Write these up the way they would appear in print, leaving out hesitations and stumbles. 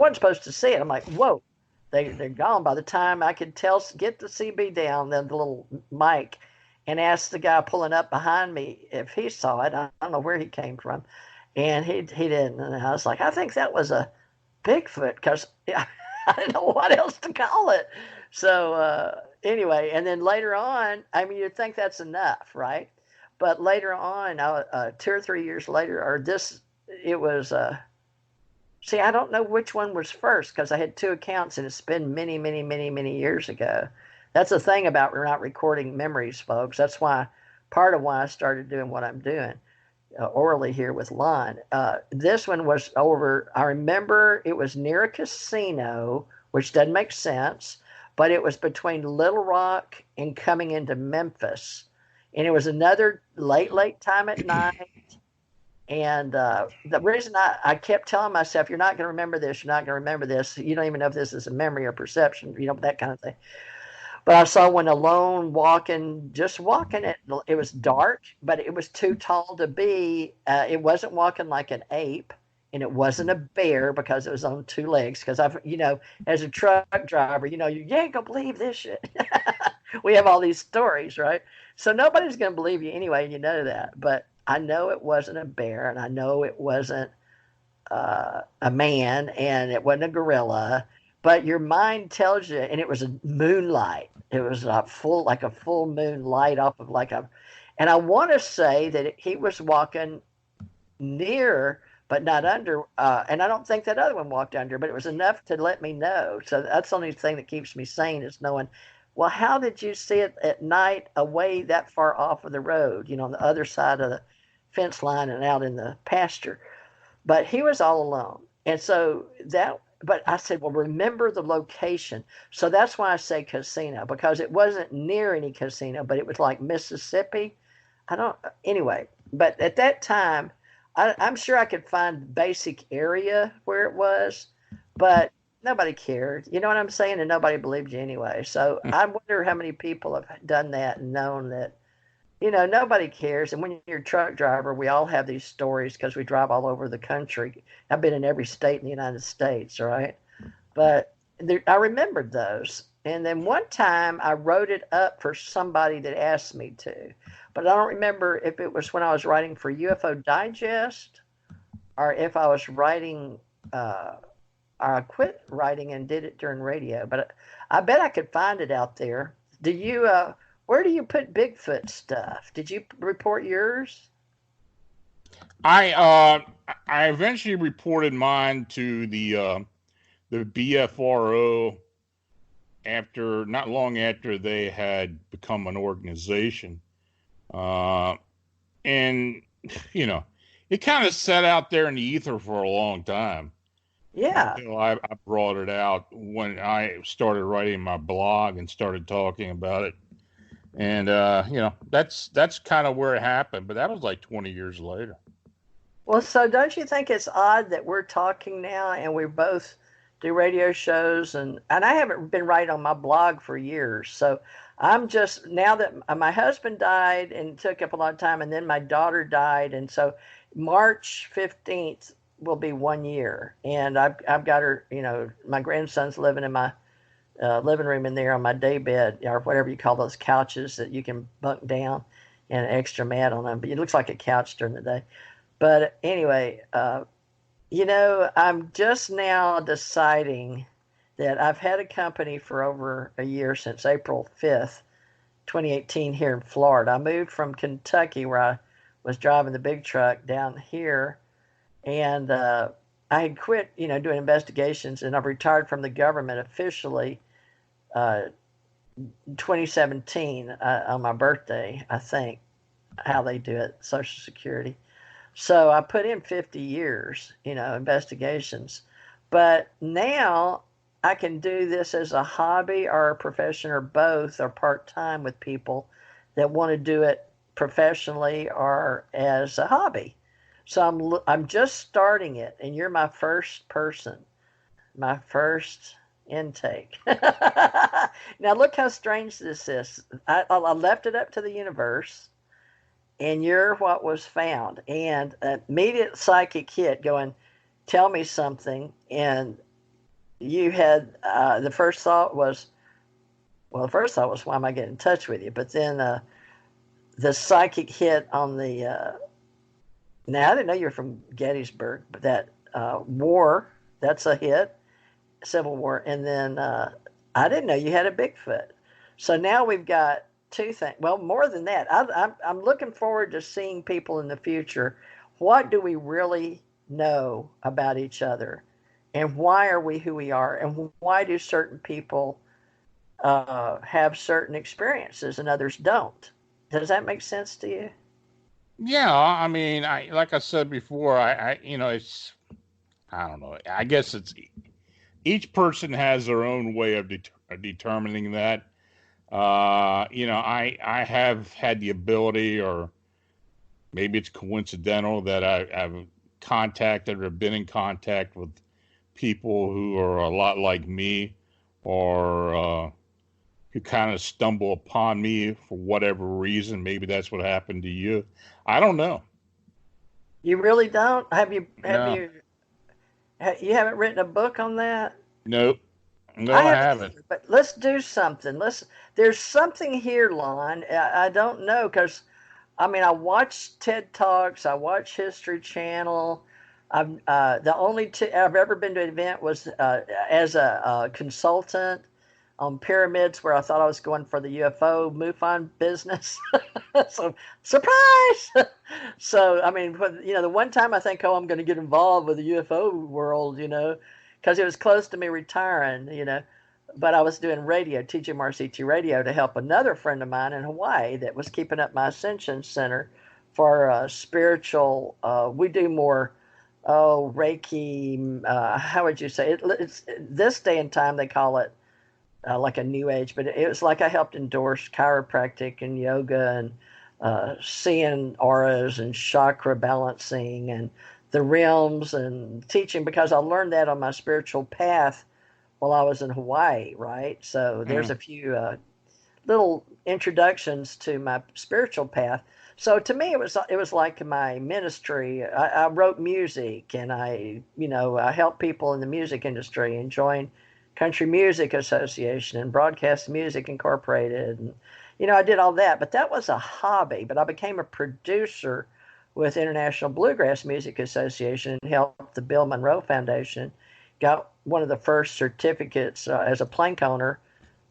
wasn't supposed to see it. I'm like, whoa, they're gone. By the time I could get the CB down, then the little mic, and ask the guy pulling up behind me if he saw it. I don't know where he came from, and he didn't. And I was like, I think that was a Bigfoot, because I didn't know what else to call it. So anyway, and then later on, I mean, you'd think that's enough, right? But later on, 2 or 3 years later, it was. See, I don't know which one was first because I had two accounts, and it's been many, many, many, many years ago. That's the thing about not recording memories, folks. That's part of why I started doing what I'm doing orally here with Lon. This one was over, I remember it was near a casino, which doesn't make sense, but it was between Little Rock and coming into Memphis. And it was another late time at night. And the reason I kept telling myself, you're not going to remember this, you're not going to remember this. You don't even know if this is a memory or perception, that kind of thing. But I saw one alone just walking. It was dark, but it was too tall to be. It wasn't walking like an ape, and it wasn't a bear because it was on two legs. Because as a truck driver, you ain't going to believe this shit. We have all these stories, right? So nobody's going to believe you anyway, you know that. But I know it wasn't a bear, and I know it wasn't a man, and it wasn't a gorilla. But your mind tells you, and it was a moonlight. It was like a full moon light off of and I want to say that he was walking near, but not under. And I don't think that other one walked under, but it was enough to let me know. So that's the only thing that keeps me sane is knowing, well, how did you see it at night away that far off of the road, on the other side of the fence line and out in the pasture? But he was all alone. And so but I said, well, remember the location. So that's why I say casino, because it wasn't near any casino, but it was like Mississippi. Anyway, but at that time, I'm sure I could find basic area where it was, but nobody cared. You know what I'm saying? And nobody believed you anyway. So I wonder how many people have done that and known that, nobody cares. And when you're a truck driver, we all have these stories because we drive all over the country. I've been in every state in the United States, right? But I remembered those. And then one time I wrote it up for somebody that asked me to. But I don't remember if it was when I was writing for UFO Digest or if I was writing, or I quit writing and did it during radio. But I bet I could find it out there. Where do you put Bigfoot stuff? Did you report yours? I eventually reported mine to the BFRO not long after they had become an organization, and it kind of sat out there in the ether for a long time. Yeah. Until I brought it out when I started writing my blog and started talking about it. And, that's kind of where it happened. But that was like 20 years later. Well, so don't you think it's odd that we're talking now and we both do radio shows? And I haven't been writing on my blog for years. So I'm just, now that my husband died and took up a lot of time, and then my daughter died. And so March 15th will be 1 year. And I've got her, my grandson's living in my living room in there on my day bed, or whatever you call those couches that you can bunk down and an extra mat on them. But it looks like a couch during the day. But anyway, I'm just now deciding that I've had a company for over a year, since April 5th, 2018 here in Florida. I moved from Kentucky, where I was driving the big truck, down here. And I had quit, doing investigations, and I've retired from the government officially 2017 on my birthday, I think, how they do it, Social Security. So I put in 50 years, investigations. But now I can do this as a hobby or a profession or both, or part-time, with people that want to do it professionally or as a hobby. So I'm just starting it, and you're my first person, my first intake. Now look how strange this is. I left it up to the universe, and you're what was found. And immediate psychic hit going, tell me something. And you had the first thought was, well, the first thought was, why am I getting in touch with you? But then the psychic hit on the. Now I didn't know you were from Gettysburg, but that war, that's a hit, Civil War, and then I didn't know you had a Bigfoot. So now we've got two things. Well, more than that, I'm looking forward to seeing people in the future. What do we really know about each other? And why are we who we are? And why do certain people have certain experiences and others don't? Does that make sense to you? Yeah, I mean, like I said before, it's, I don't know. I guess it's each person has their own way of determining that. I have had the ability, or maybe it's coincidental, that I've contacted or been in contact with people who are a lot like me, or who kind of stumble upon me for whatever reason. Maybe that's what happened to you. I don't know. You really don't? No, You haven't written a book on that? nope. No, I I haven't haven't. either, but let's do something. There's something here, Lon. I don't know, because I mean, I watch TED Talks, I watch History Channel. The only I've ever been to an event was as a consultant on pyramids, where I thought I was going for the UFO MUFON business. So surprise! So I mean, the one time I think, oh, I'm going to get involved with the UFO world, because it was close to me retiring, But I was doing radio, TJ Morris ETRadio, to help another friend of mine in Hawaii that was keeping up my Ascension Center for spiritual. We do more, Reiki. How would you say it? It's this day and time they call it like a new age, but it was like I helped endorse chiropractic and yoga and seeing auras and chakra balancing and the realms and teaching, because I learned that on my spiritual path while I was in Hawaii, right? So there's Mm. a few little introductions to my spiritual path. So to me, it was like my ministry. I wrote music, and I helped people in the music industry and joined Country Music Association and Broadcast Music Incorporated, and I did all that. But that was a hobby. But I became a producer with International Bluegrass Music Association and helped the Bill Monroe Foundation. Got one of the first certificates as a plank owner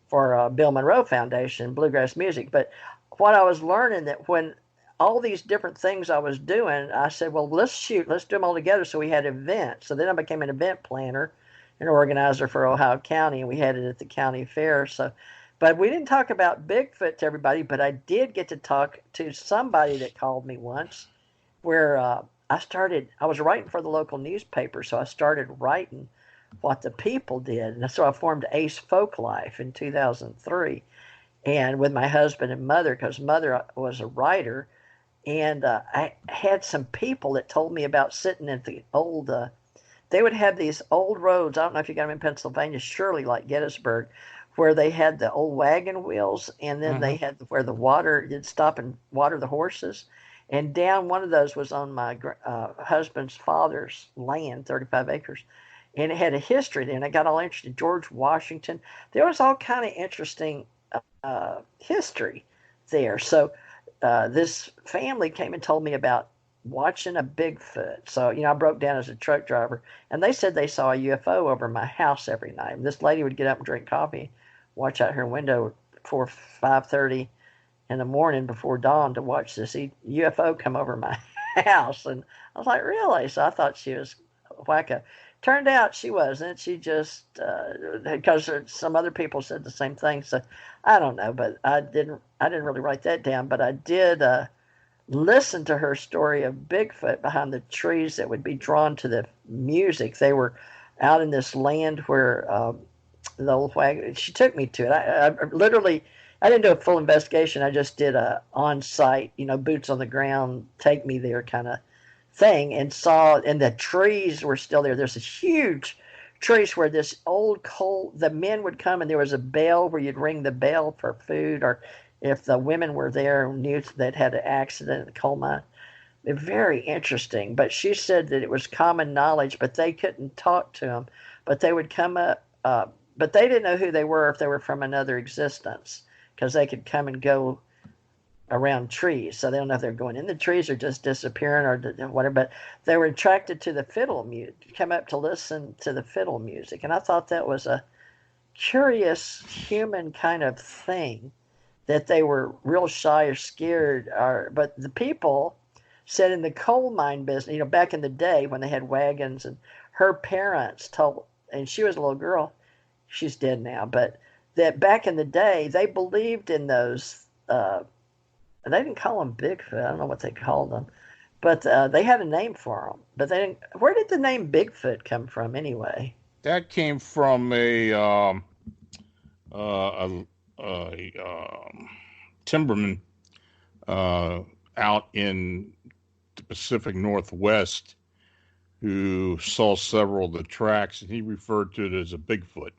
for Bill Monroe Foundation, bluegrass music. But what I was learning, that when all these different things I was doing, I said, well, let's do them all together. So we had events. So then I became an event planner and organizer for Ohio County, and we had it at the county fair. So, but we didn't talk about Bigfoot to everybody, but I did get to talk to somebody that called me once, where I was writing for the local newspaper, so I started writing what the people did. And so I formed Ace Folklife in 2003, and with my husband and mother, because mother was a writer. And I had some people that told me about sitting at the old, they would have these old roads. I don't know if you got them in Pennsylvania, surely like Gettysburg, where they had the old wagon wheels, and then they Hmm. had where the water, you'd stop and water the horses. And down one of those was on my husband's father's land, 35 acres. And it had a history there, and I got all interested. George Washington. There was all kind of interesting history there. So this family came and told me about watching a Bigfoot. So, I broke down as a truck driver, and they said they saw a UFO over my house every night. And this lady would get up and drink coffee, watch out her window before 5:30 in the morning before dawn to watch this UFO come over my house. And I was like, really? So I thought she was wacko. Turned out she wasn't. She just, because some other people said the same thing. So I don't know, but I didn't really write that down, but I did listen to her story of Bigfoot behind the trees that would be drawn to the music. They were out in this land where the old wagon. She took me to it. I literally, I didn't do a full investigation. I just did a on-site, boots on the ground, take me there kind of thing, and the trees were still there. There's a huge trees where this old coal, the men would come, and there was a bell where you'd ring the bell for food, or if the women were there and knew that had an accident in the coal mine. Very interesting. But she said that it was common knowledge, but they couldn't talk to them. but they would come up, but they didn't know who they were, if they were from another existence, because they could come and go around trees. So they don't know if they're going in the trees or just disappearing or whatever, but they were attracted to the fiddle music, come up to listen to the fiddle music. And I thought that was a curious human kind of thing, that they were real shy or scared. But the people said in the coal mine business, back in the day when they had wagons, and her parents told, and she was a little girl, she's dead now, but that back in the day, they believed in those, they didn't call them Bigfoot. I don't know what they called them, but they had a name for them. But they didn't. Where did the name Bigfoot come from anyway? That came from a timberman out in the Pacific Northwest who saw several of the tracks, and he referred to it as a Bigfoot.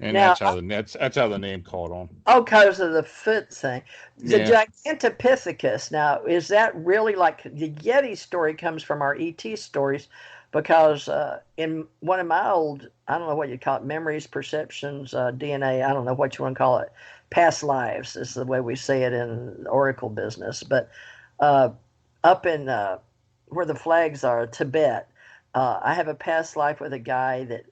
And now, that's how the name caught on. Oh, because of the foot thing. The Gigantopithecus. Now, is that really like the Yeti story comes from our ET stories? Because in one of my old, I don't know what you call it, memories, perceptions, DNA, I don't know what you want to call it, past lives is the way we say it in the Oracle business. But up in where the flags are, Tibet, I have a past life with a guy that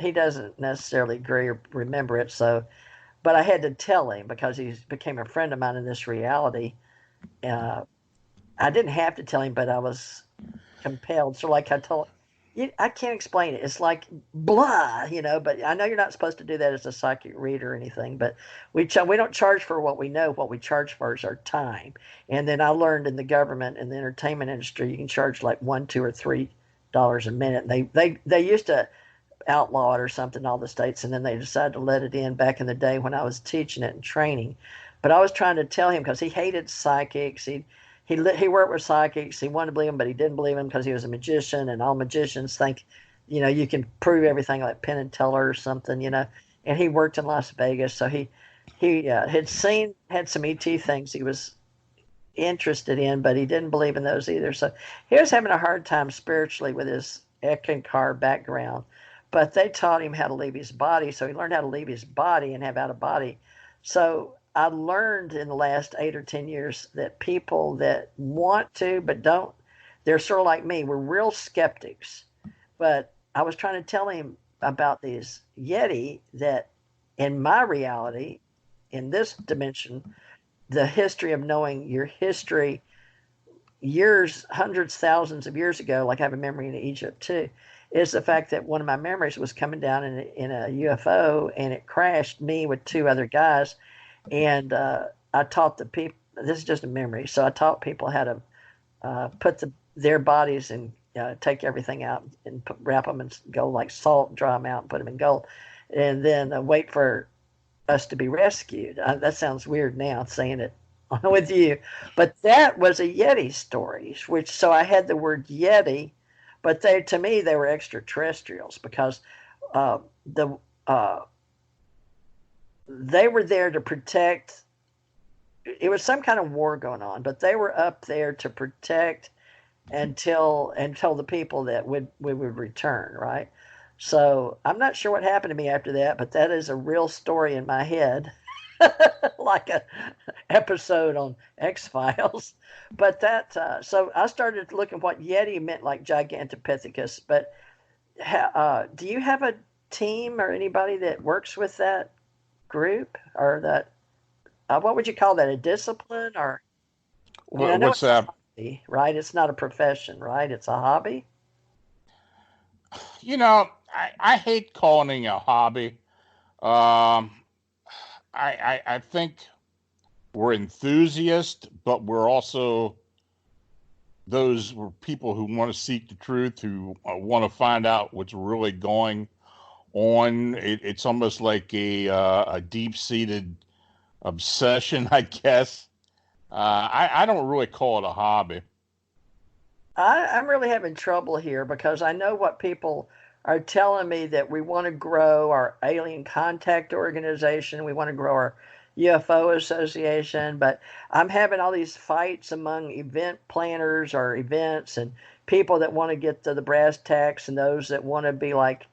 he doesn't necessarily agree or remember it. So, but I had to tell him because he became a friend of mine in this reality. I didn't have to tell him, but I was compelled. So like I told you, I can't explain it. It's like blah, but I know you're not supposed to do that as a psychic reader or anything, but we don't charge for what we know. What we charge for is our time. And then I learned in the government and the entertainment industry, you can charge like $1, $2, or $3 a minute. They used to outlaw it or something in all the states, and then they decided to let it in back in the day when I was teaching it and training. But I was trying to tell him, because he hated psychics. He worked with psychics. He wanted to believe them, but he didn't believe them because he was a magician, and all magicians think, you can prove everything like Penn and Teller or something, And he worked in Las Vegas, so he had some ET things he was interested in, but he didn't believe in those either. So he was having a hard time spiritually with his Eckankar background. But they taught him how to leave his body, so he learned how to leave his body and have out of body. So I learned in the last 8 or 10 years that people that want to but don't, they're sort of like me. We're real skeptics. But I was trying to tell him about these Yeti that in my reality, in this dimension, the history of knowing your history years, hundreds, thousands of years ago, like I have a memory in Egypt too, is the fact that one of my memories was coming down in a UFO, and it crashed me with 2 other guys. And I taught the people, this is just a memory, so I taught people how to put their bodies and take everything out and wrap them in gold like salt, dry them out and put them in gold, and then wait for us to be rescued. That sounds weird now saying it with you, but that was a Yeti story, so I had the word Yeti, but to me they were extraterrestrials, because they were there to protect. It was some kind of war going on, but they were up there to protect until the people that we would return, right? So I'm not sure what happened to me after that, but that is a real story in my head, like a episode on X-Files. But so I started looking what Yeti meant, like Gigantopithecus. But do you have a team or anybody that works with that group, or that? What would you call that? A discipline, or? What's that? Hobby, right? It's not a profession, right? It's a hobby. I hate calling it a hobby. I think we're enthusiasts, but we're also those people who want to seek the truth, who want to find out what's really going on. It's almost like a deep-seated obsession, I guess. I don't really call it a hobby. I'm really having trouble here, because I know what people are telling me, that we want to grow our alien contact organization. We want to grow our UFO association, but I'm having all these fights among event planners or events and people that want to get to the brass tacks and those that want to be like